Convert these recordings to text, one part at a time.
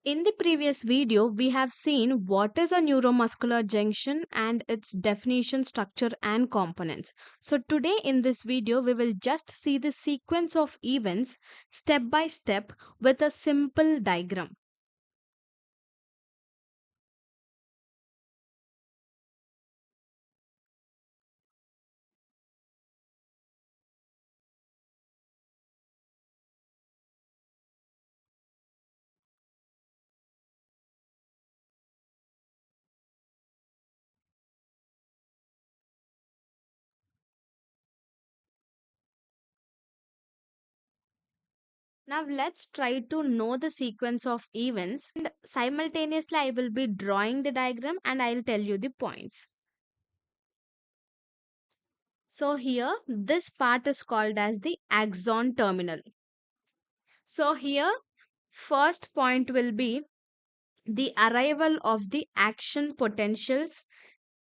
In the previous video, we have seen what is a neuromuscular junction and its definition, structure, and components. So, today in this video, we will just see the sequence of events step by step with a simple diagram. Now, let's try to know the sequence of events, and simultaneously, I will be drawing the diagram and I'll tell you the points. So, here, this part is called as the axon terminal. So, here, first point will be the arrival of the action potentials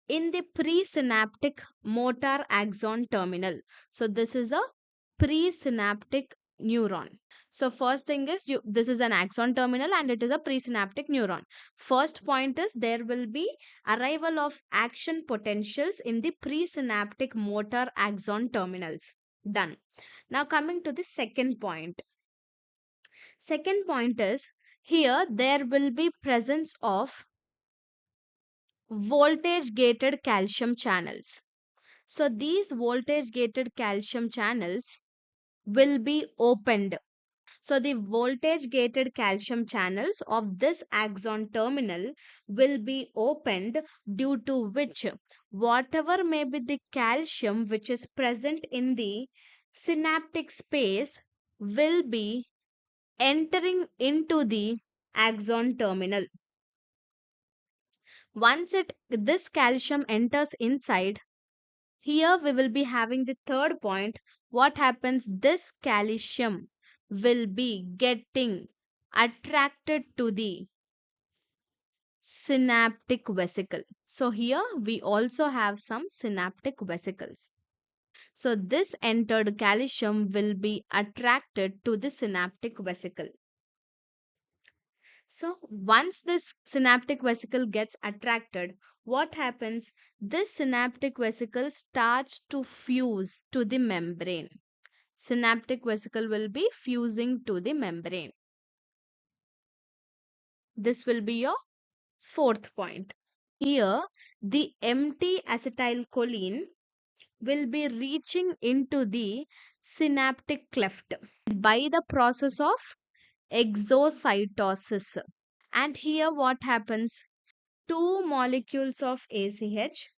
in the presynaptic motor axon terminal. So this is a presynaptic neuron. So first thing is this is an axon terminal and it is a presynaptic neuron. First point is there will be arrival of action potentials in the presynaptic motor axon terminals. Done. Now coming to the second point. Second point is here there will be presence of voltage gated calcium channels. So these voltage gated calcium channels will be opened. So the voltage gated calcium channels of this axon terminal will be opened, due to which whatever may be the calcium which is present in the synaptic space will be entering into the axon terminal. Once this calcium enters inside, here we will be having the third point. What happens? This calcium will be getting attracted to the synaptic vesicle. So here we also have some synaptic vesicles. So this entered calcium will be attracted to the synaptic vesicle. So once this synaptic vesicle gets attracted, what happens? This synaptic vesicle starts to fuse to the membrane. Synaptic vesicle will be fusing to the membrane. This will be your fourth point. Here, the empty acetylcholine will be reaching into the synaptic cleft by the process of exocytosis. And here what happens? Two molecules of ACH,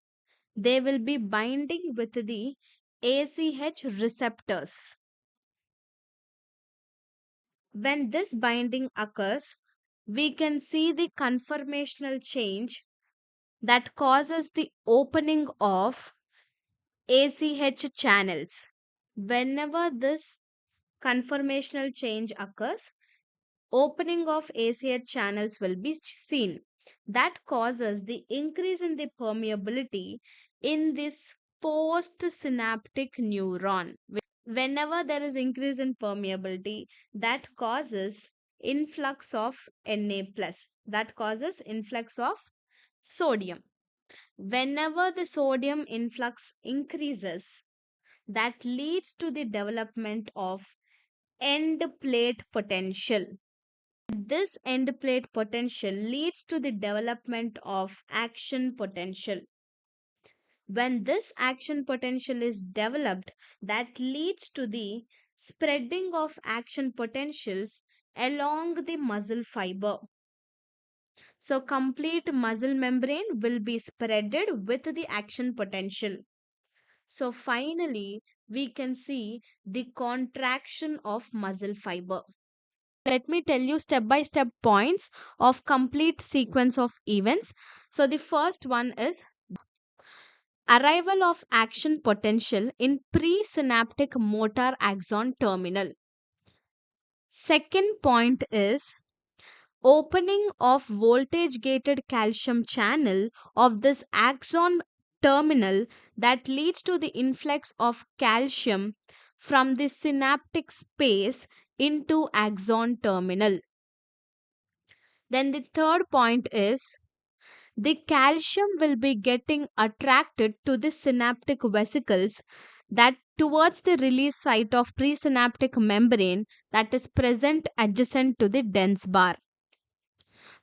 they will be binding with the ACH receptors. When this binding occurs, we can see the conformational change that causes the opening of ACH channels. Whenever this conformational change occurs, opening of ACH channels will be seen. That causes the increase in the permeability in this postsynaptic neuron. Whenever there is increase in permeability, that causes influx of Na plus, that causes influx of sodium. Whenever the sodium influx increases, that leads to the development of end plate potential. This end plate potential leads to the development of action potential. When this action potential is developed, that leads to the spreading of action potentials along the muscle fiber. So complete muscle membrane will be spreaded with the action potential. So finally, we can see the contraction of muscle fiber. Let me tell you step by step points of complete sequence of events. So the first one is arrival of action potential in presynaptic motor axon terminal. Second point is opening of voltage gated calcium channel of this axon terminal that leads to the influx of calcium from the synaptic space into axon terminal. Then the third point is the calcium will be getting attracted to the synaptic vesicles that towards the release site of presynaptic membrane that is present adjacent to the dense bar.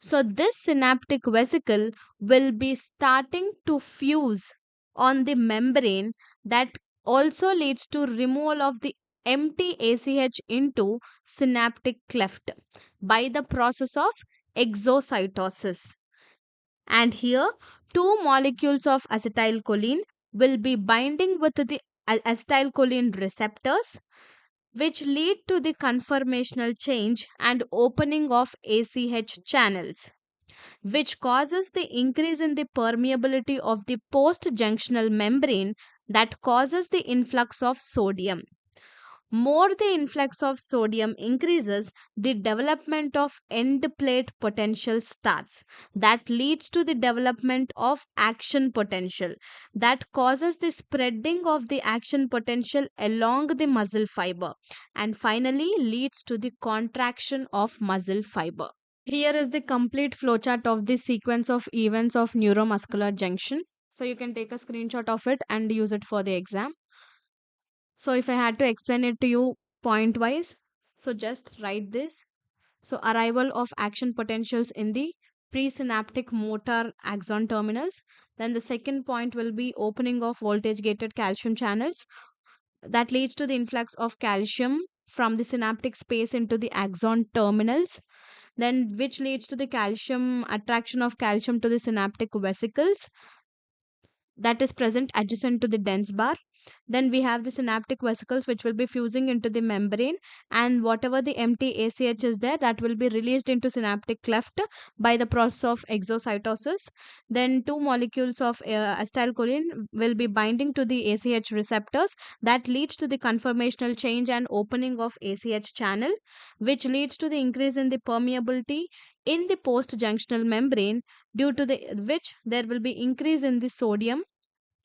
So this synaptic vesicle will be starting to fuse on the membrane that also leads to removal of the empty ACH into synaptic cleft by the process of exocytosis. And here, two molecules of acetylcholine will be binding with the acetylcholine receptors, which lead to the conformational change and opening of ACH channels, which causes the increase in the permeability of the post junctional membrane that causes the influx of sodium. More the influx of sodium increases, the development of end plate potential starts. That leads to the development of action potential. That causes the spreading of the action potential along the muscle fiber. And finally leads to the contraction of muscle fiber. Here is the complete flowchart of the sequence of events of neuromuscular junction. So you can take a screenshot of it and use it for the exam. So if I had to explain it to you point wise, so just write this. So arrival of action potentials in the presynaptic motor axon terminals. Then the second point will be opening of voltage gated calcium channels that leads to the influx of calcium from the synaptic space into the axon terminals, then which leads to the calcium attraction of calcium to the synaptic vesicles that is present adjacent to the dense bar. Then we have the synaptic vesicles which will be fusing into the membrane, and whatever the empty ACH is there, that will be released into synaptic cleft by the process of exocytosis. Then two molecules of acetylcholine will be binding to the ACH receptors that leads to the conformational change and opening of ACH channel, which leads to the increase in the permeability in the post junctional membrane, due to the which there will be increase in the sodium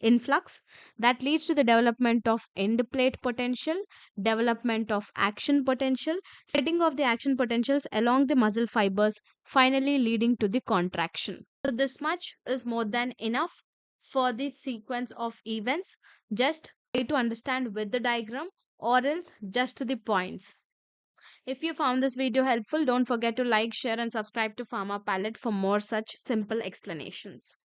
influx that leads to the development of end plate potential, development of action potential, spreading of the action potentials along the muscle fibers, finally leading to the contraction. So this much is more than enough for the sequence of events. Just try to understand with the diagram or else just the points. If you found this video helpful, don't forget to like, share and subscribe to Pharma Palette for more such simple explanations.